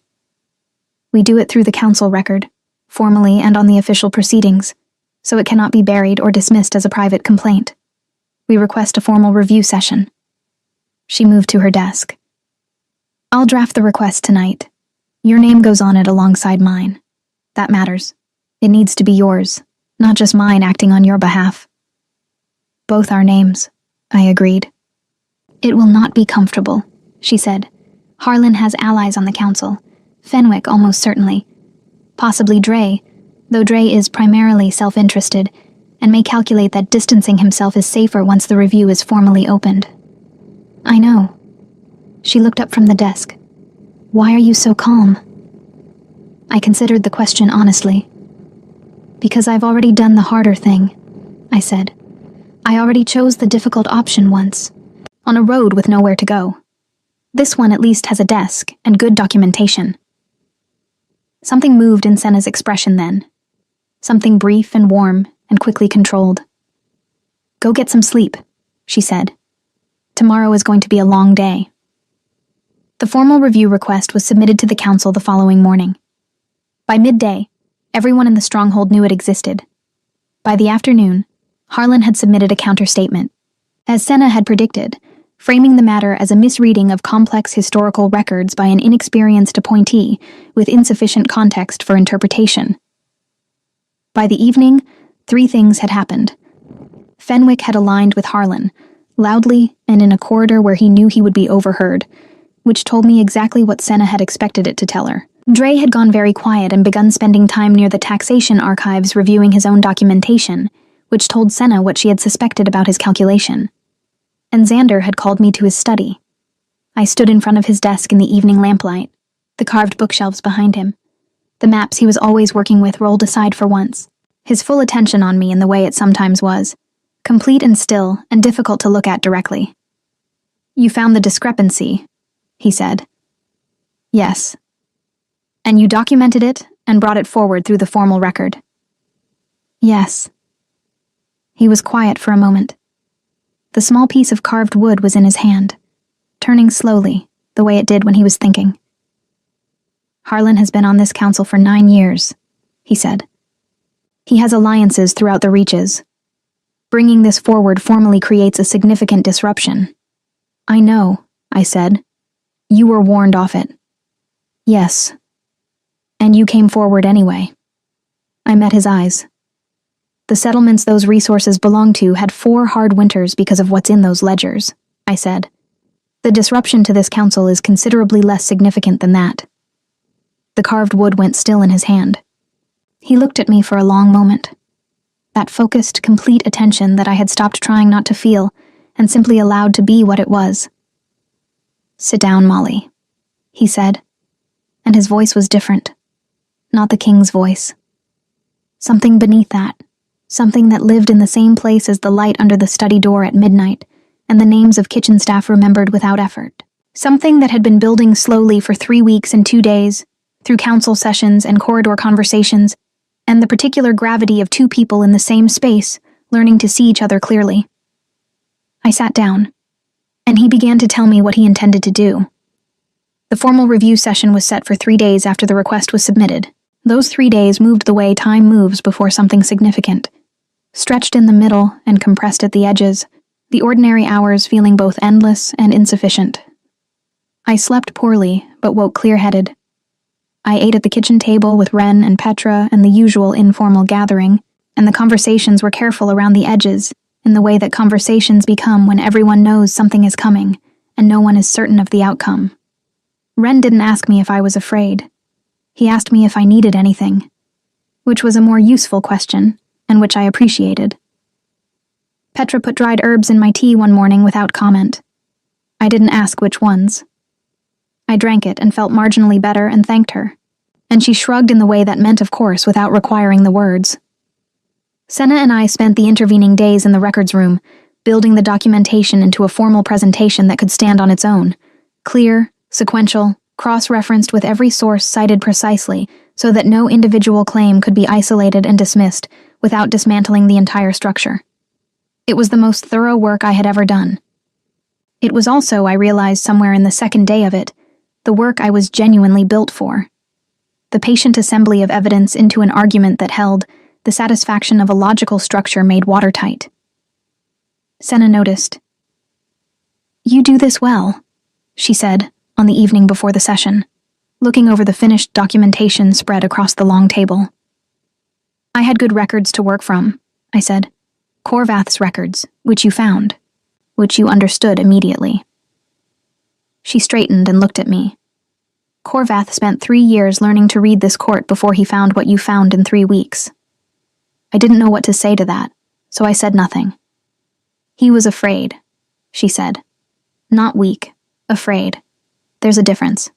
We do it through the council record, formally and on the official proceedings, so it cannot be buried or dismissed as a private complaint. We request a formal review session. She moved to her desk. I'll draft the request tonight. Your name goes on it alongside mine. That matters. It needs to be yours, not just mine acting on your behalf. Both our names, I agreed. It will not be comfortable, she said. Harlan has allies on the council. Fenwick, almost certainly. Possibly Dre, though Dre is primarily self-interested, and may calculate that distancing himself is safer once the review is formally opened. I know. She looked up from the desk. Why are you so calm? I considered the question honestly. Because I've already done the harder thing, I said. I already chose the difficult option once, on a road with nowhere to go. This one at least has a desk and good documentation. Something moved in Senna's expression then. Something brief and warm and quickly controlled. Go get some sleep, she said. Tomorrow is going to be a long day. The formal review request was submitted to the council the following morning. By midday, everyone in the stronghold knew it existed. By the afternoon, Harlan had submitted a counter-statement. As Senna had predicted, framing the matter as a misreading of complex historical records by an inexperienced appointee with insufficient context for interpretation. By the evening, 3 things had happened. Fenwick had aligned with Harlan, loudly and in a corridor where he knew he would be overheard, which told me exactly what Senna had expected it to tell her. Dre had gone very quiet and begun spending time near the taxation archives reviewing his own documentation, which told Senna what she had suspected about his calculation. And Xander had called me to his study. I stood in front of his desk in the evening lamplight, the carved bookshelves behind him. The maps he was always working with rolled aside for once, his full attention on me in the way it sometimes was, complete and still and difficult to look at directly. You found the discrepancy, he said. Yes. And you documented it and brought it forward through the formal record. Yes. He was quiet for a moment. The small piece of carved wood was in his hand, turning slowly, the way it did when he was thinking. Harlan has been on this council for 9 years, he said. He has alliances throughout the reaches. Bringing this forward formally creates a significant disruption. I know, I said. You were warned off it. Yes. And you came forward anyway. I met his eyes. The settlements those resources belong to had 4 hard winters because of what's in those ledgers, I said. The disruption to this council is considerably less significant than that. The carved wood went still in his hand. He looked at me for a long moment. That focused, complete attention that I had stopped trying not to feel and simply allowed to be what it was. Sit down, Molly, he said, and his voice was different. Not the king's voice. Something beneath that. Something that lived in the same place as the light under the study door at midnight, and the names of kitchen staff remembered without effort. Something that had been building slowly for 3 weeks and 2 days, through council sessions and corridor conversations, and the particular gravity of 2 people in the same space, learning to see each other clearly. I sat down, and he began to tell me what he intended to do. The formal review session was set for 3 days after the request was submitted. Those 3 days moved the way time moves before something significant. Stretched in the middle and compressed at the edges, the ordinary hours feeling both endless and insufficient. I slept poorly, but woke clear-headed. I ate at the kitchen table with Ren and Petra and the usual informal gathering, and the conversations were careful around the edges, in the way that conversations become when everyone knows something is coming, and no one is certain of the outcome. Ren didn't ask me if I was afraid. He asked me if I needed anything, which was a more useful question, and which I appreciated. Petra put dried herbs in my tea one morning without comment. I didn't ask which ones. I drank it and felt marginally better and thanked her, and she shrugged in the way that meant of course without requiring the words. Senna and I spent the intervening days in the records room, building the documentation into a formal presentation that could stand on its own, clear, sequential, cross-referenced with every source cited precisely so that no individual claim could be isolated and dismissed without dismantling the entire structure. It was the most thorough work I had ever done. It was also, I realized somewhere in the second day of it, the work I was genuinely built for. The patient assembly of evidence into an argument that held the satisfaction of a logical structure made watertight. Senna noticed. "You do this well," she said on the evening before the session, looking over the finished documentation spread across the long table. "I had good records to work from," I said. "Korvath's records, which you found, which you understood immediately." She straightened and looked at me. "Korvath spent 3 years learning to read this court before he found what you found in 3 weeks." I didn't know what to say to that, so I said nothing. "He was afraid," she said. "Not weak, afraid. There's a difference.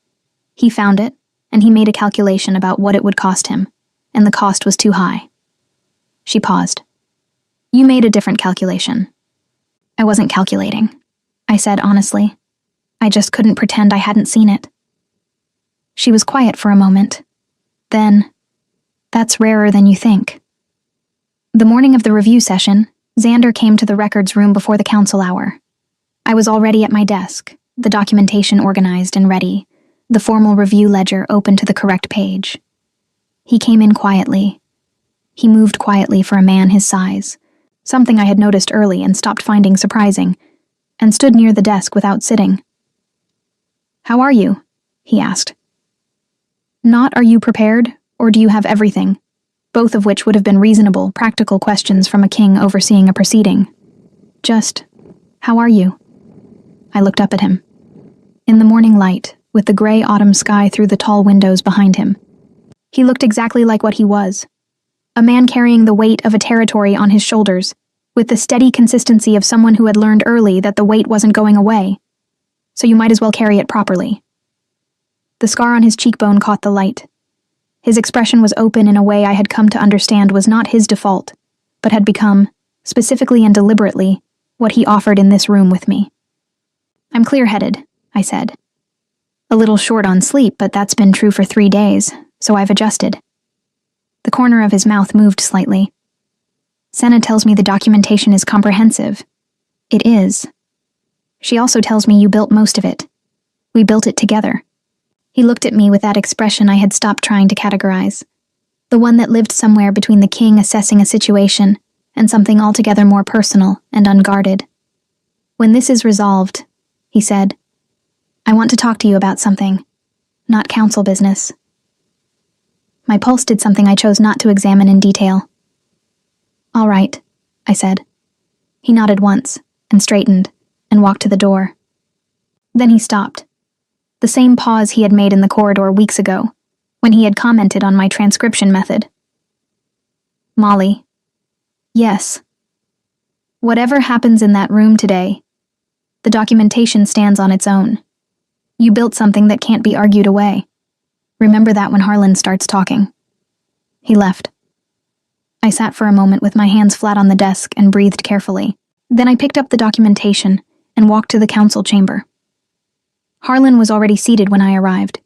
He found it, and he made a calculation about what it would cost him, and the cost was too high." She paused. "You made a different calculation." "I wasn't calculating," I said honestly. "I just couldn't pretend I hadn't seen it." She was quiet for a moment. Then, "That's rarer than you think." The morning of the review session, Xander came to the records room before the council hour. I was already at my desk, the documentation organized and ready, the formal review ledger open to the correct page. He came in quietly. He moved quietly for a man his size, something I had noticed early and stopped finding surprising, and stood near the desk without sitting. "How are you?" he asked. Not "are you prepared," or "do you have everything?" Both of which would have been reasonable, practical questions from a king overseeing a proceeding. Just, "How are you?" I looked up at him. In the morning light, with the gray autumn sky through the tall windows behind him, he looked exactly like what he was. A man carrying the weight of a territory on his shoulders, with the steady consistency of someone who had learned early that the weight wasn't going away, so you might as well carry it properly. The scar on his cheekbone caught the light. His expression was open in a way I had come to understand was not his default, but had become, specifically and deliberately, what he offered in this room with me. "I'm clear-headed," I said. "A little short on sleep, but that's been true for 3 days, so I've adjusted." The corner of his mouth moved slightly. "Senna tells me the documentation is comprehensive." "It is. She also tells me you built most of it. We built it together." He looked at me with that expression I had stopped trying to categorize, the one that lived somewhere between the king assessing a situation and something altogether more personal and unguarded. "When this is resolved," he said, "I want to talk to you about something, not council business." My pulse did something I chose not to examine in detail. "All right," I said. He nodded once, and straightened, and walked to the door. Then he stopped. The same pause he had made in the corridor weeks ago, when he had commented on my transcription method. "Molly." "Yes." "Whatever happens in that room today, the documentation stands on its own. You built something that can't be argued away. Remember that when Harlan starts talking." He left. I sat for a moment with my hands flat on the desk and breathed carefully. Then I picked up the documentation and walked to the council chamber. Harlan was already seated when I arrived.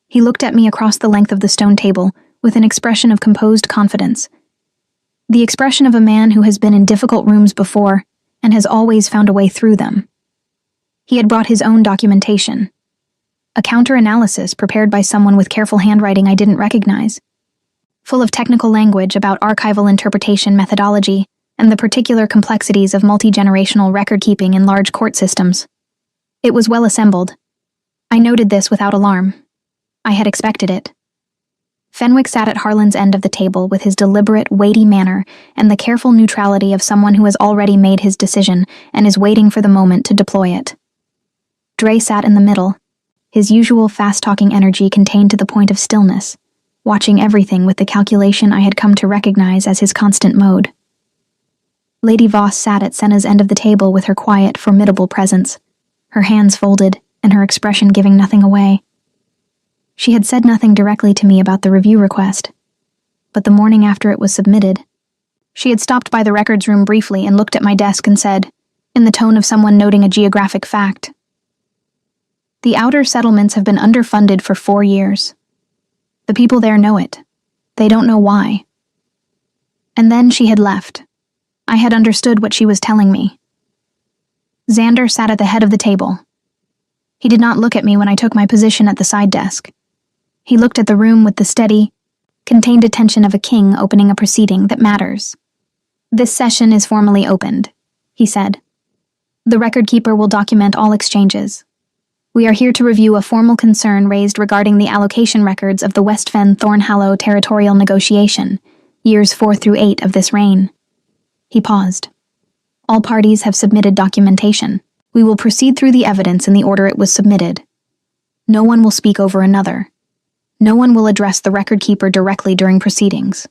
He looked at me across the length of the stone table with an expression of composed confidence. The expression of a man who has been in difficult rooms before and has always found a way through them. He had brought his own documentation. A counter-analysis prepared by someone with careful handwriting I didn't recognize, full of technical language about archival interpretation methodology and the particular complexities of multi-generational record-keeping in large court systems. It was well assembled. I noted this without alarm. I had expected it. Fenwick sat at Harlan's end of the table with his deliberate, weighty manner and the careful neutrality of someone who has already made his decision and is waiting for the moment to deploy it. Dre sat in the middle, his usual fast-talking energy contained to the point of stillness, watching everything with the calculation I had come to recognize as his constant mode. Lady Voss sat at Senna's end of the table with her quiet, formidable presence, her hands folded and her expression giving nothing away. She had said nothing directly to me about the review request, but the morning after it was submitted, she had stopped by the records room briefly and looked at my desk and said, in the tone of someone noting a geographic fact, "The outer settlements have been underfunded for 4 years. The people there know it. They don't know why." And then she had left. I had understood what she was telling me. Xander sat at the head of the table. He did not look at me when I took my position at the side desk. He looked at the room with the steady, contained attention of a king opening a proceeding that matters. "This session is formally opened," he said. "The record keeper will document all exchanges. We are here to review a formal concern raised regarding the allocation records of the West Fen Thornhallow territorial negotiation, years 4 through 8 of this reign." He paused. "All parties have submitted documentation. We will proceed through the evidence in the order it was submitted. No one will speak over another. No one will address the record keeper directly during proceedings."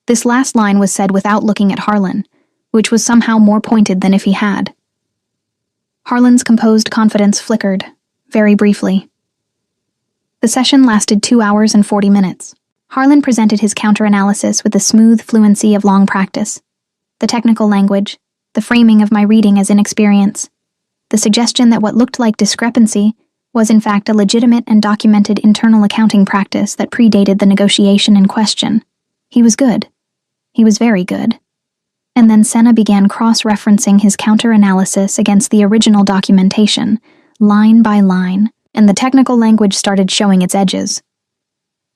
This last line was said without looking at Harlan, which was somehow more pointed than if he had. Harlan's composed confidence flickered, very briefly. The session lasted 2 hours and 40 minutes. Harlan presented his counter-analysis with the smooth fluency of long practice. The technical language, the framing of my reading as inexperience, the suggestion that what looked like discrepancy was in fact a legitimate and documented internal accounting practice that predated the negotiation in question. He was good. He was very good. And then Senna began cross-referencing his counter-analysis against the original documentation, line by line, and the technical language started showing its edges.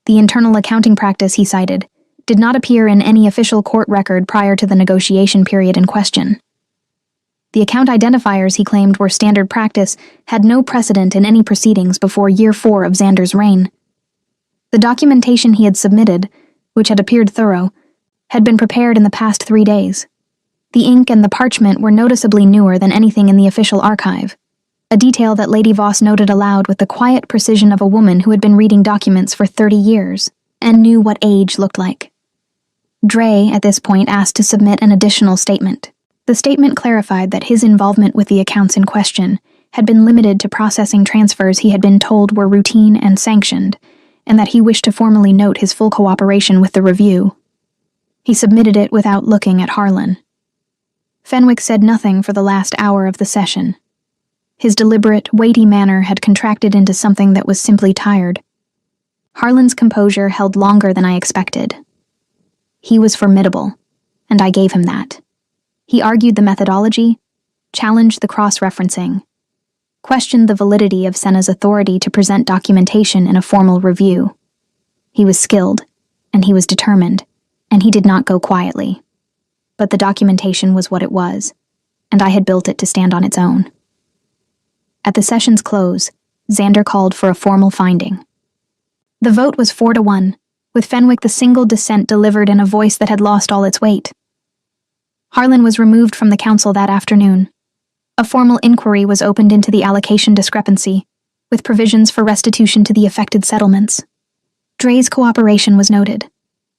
The internal accounting practice he cited did not appear in any official court record prior to the negotiation period in question. The account identifiers he claimed were standard practice had no precedent in any proceedings before year 4 of Xander's reign. The documentation he had submitted, which had appeared thorough, had been prepared in the past 3 days. The ink and the parchment were noticeably newer than anything in the official archive, a detail that Lady Voss noted aloud with the quiet precision of a woman who had been reading documents for 30 years and knew what age looked like. Dre, at this point, asked to submit an additional statement. The statement clarified that his involvement with the accounts in question had been limited to processing transfers he had been told were routine and sanctioned, and that he wished to formally note his full cooperation with the review. He submitted it without looking at Harlan. Fenwick said nothing for the last hour of the session. His deliberate, weighty manner had contracted into something that was simply tired. Harlan's composure held longer than I expected. He was formidable, and I gave him that. He argued the methodology, challenged the cross-referencing, questioned the validity of Senna's authority to present documentation in a formal review. He was skilled, and he was determined, and he did not go quietly. But the documentation was what it was, and I had built it to stand on its own. At the session's close, Xander called for a formal finding. The vote was 4-1, with Fenwick the single dissent delivered in a voice that had lost all its weight. Harlan was removed from the council that afternoon. A formal inquiry was opened into the allocation discrepancy, with provisions for restitution to the affected settlements. Dre's cooperation was noted.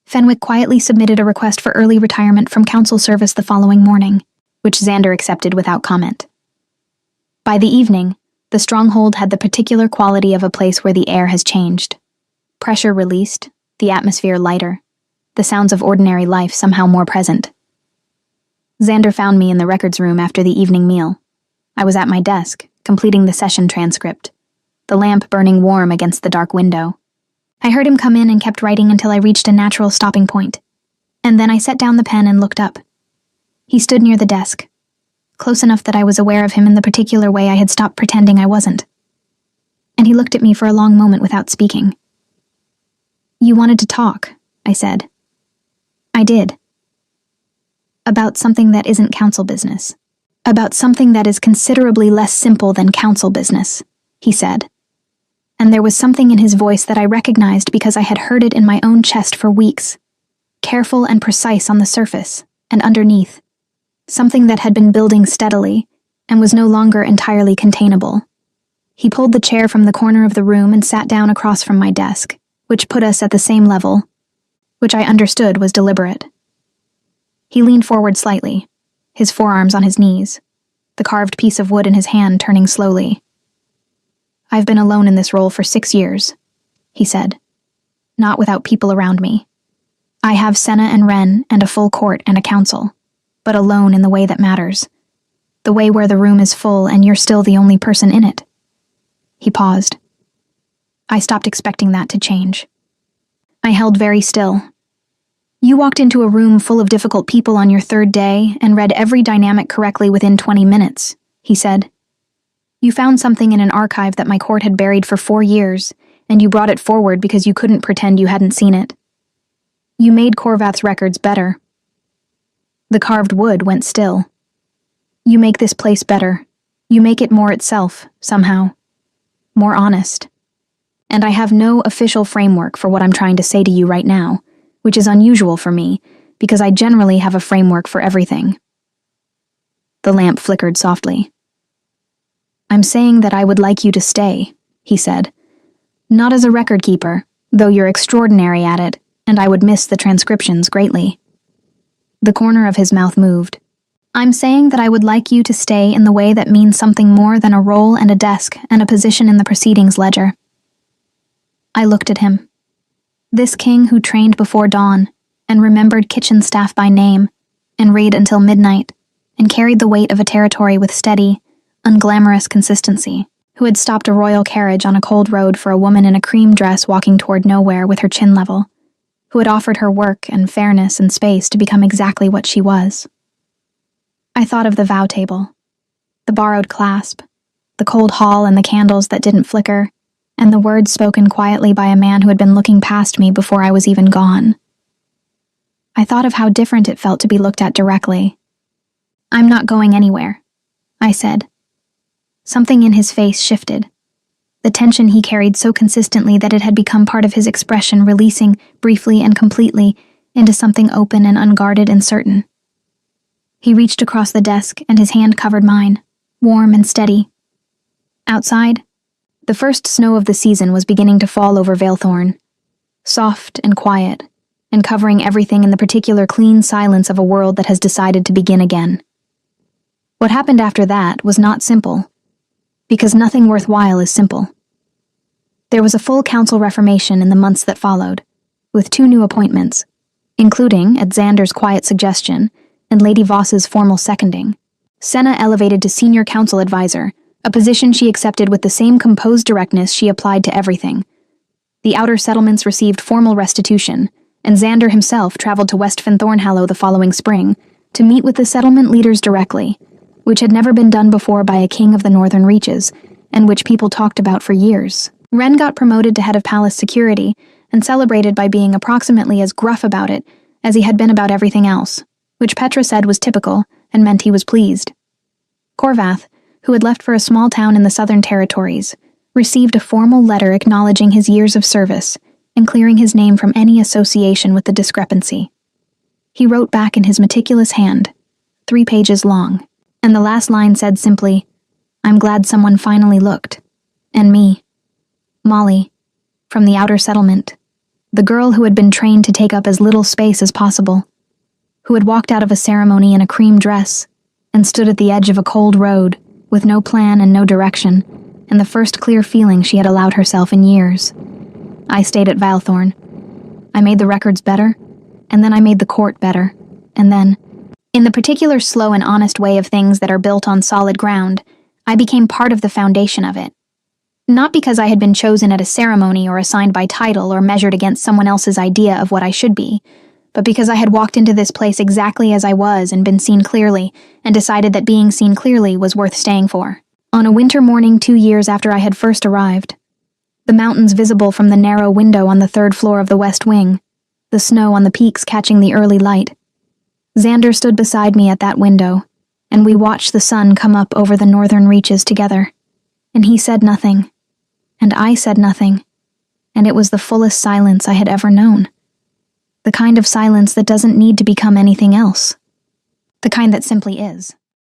Fenwick quietly submitted a request for early retirement from council service the following morning, which Xander accepted without comment. By the evening, the stronghold had the particular quality of a place where the air has changed. Pressure released, the atmosphere lighter, the sounds of ordinary life somehow more present. Xander found me in the records room after the evening meal. I was at my desk, completing the session transcript, the lamp burning warm against the dark window. I heard him come in and kept writing until I reached a natural stopping point, and then I set down the pen and looked up. He stood near the desk, close enough that I was aware of him in the particular way I had stopped pretending I wasn't. And he looked at me for a long moment without speaking. "You wanted to talk," I said. "I did. About something that isn't council business. About something that is considerably less simple than council business," he said. And there was something in his voice that I recognized because I had heard it in my own chest for weeks, careful and precise on the surface, and underneath, something that had been building steadily and was no longer entirely containable. He pulled the chair from the corner of the room and sat down across from my desk, which put us at the same level, which I understood was deliberate. He leaned forward slightly, his forearms on his knees, the carved piece of wood in his hand turning slowly. "I've been alone in this role for 6 years," he said, "not without people around me. I have Senna and Ren and a full court and a council, but alone in the way that matters, the way where the room is full and you're still the only person in it." He paused. I stopped expecting that to change. I held very still. "You walked into a room full of difficult people on your 3rd day and read every dynamic correctly within 20 minutes, he said. "You found something in an archive that my court had buried for 4 years, and you brought it forward because you couldn't pretend you hadn't seen it. You made Korvath's records better." The carved wood went still. "You make this place better. You make it more itself, somehow. More honest. And I have no official framework for what I'm trying to say to you right now, which is unusual for me, because I generally have a framework for everything." The lamp flickered softly. "I'm saying that I would like you to stay," he said. "Not as a record keeper, though you're extraordinary at it, and I would miss the transcriptions greatly." The corner of his mouth moved. "I'm saying that I would like you to stay in the way that means something more than a role and a desk and a position in the proceedings ledger." I looked at him. This king who trained before dawn, and remembered kitchen staff by name, and read until midnight, and carried the weight of a territory with steady, unglamorous consistency, who had stopped a royal carriage on a cold road for a woman in a cream dress walking toward nowhere with her chin level, who had offered her work and fairness and space to become exactly what she was. I thought of the vow table, the borrowed clasp, the cold hall and the candles that didn't flicker, and the words spoken quietly by a man who had been looking past me before I was even gone. I thought of how different it felt to be looked at directly. "I'm not going anywhere," I said. Something in his face shifted. The tension he carried so consistently that it had become part of his expression, releasing, briefly and completely, into something open and unguarded and certain. He reached across the desk and his hand covered mine, warm and steady. Outside, the first snow of the season was beginning to fall over Valethorn, soft and quiet, and covering everything in the particular clean silence of a world that has decided to begin again. What happened after that was not simple, because nothing worthwhile is simple. There was a full council reformation in the months that followed, with 2 new appointments, including, at Xander's quiet suggestion, and Lady Voss's formal seconding, Senna elevated to senior council advisor, a position she accepted with the same composed directness she applied to everything. The outer settlements received formal restitution, and Xander himself traveled to West Fenthornhallow the following spring to meet with the settlement leaders directly, which had never been done before by a king of the northern reaches, and which people talked about for years. Ren got promoted to head of palace security, and celebrated by being approximately as gruff about it as he had been about everything else, which Petra said was typical and meant he was pleased. Korvath, who had left for a small town in the Southern Territories, received a formal letter acknowledging his years of service and clearing his name from any association with the discrepancy. He wrote back in his meticulous hand, 3 pages long, and the last line said simply, "I'm glad someone finally looked. And me. Molly, from the outer settlement, the girl who had been trained to take up as little space as possible, who had walked out of a ceremony in a cream dress and stood at the edge of a cold road with no plan and no direction, and the first clear feeling she had allowed herself in years. I stayed at Valethorn. I made the records better, and then I made the court better, and then, in the particular slow and honest way of things that are built on solid ground, I became part of the foundation of it. Not because I had been chosen at a ceremony or assigned by title or measured against someone else's idea of what I should be, but because I had walked into this place exactly as I was and been seen clearly, and decided that being seen clearly was worth staying for. On a winter morning 2 years after I had first arrived, the mountains visible from the narrow window on the 3rd floor of the west wing, the snow on the peaks catching the early light, Xander stood beside me at that window, and we watched the sun come up over the northern reaches together. And he said nothing, and I said nothing, and it was the fullest silence I had ever known. The kind of silence that doesn't need to become anything else. The kind that simply is.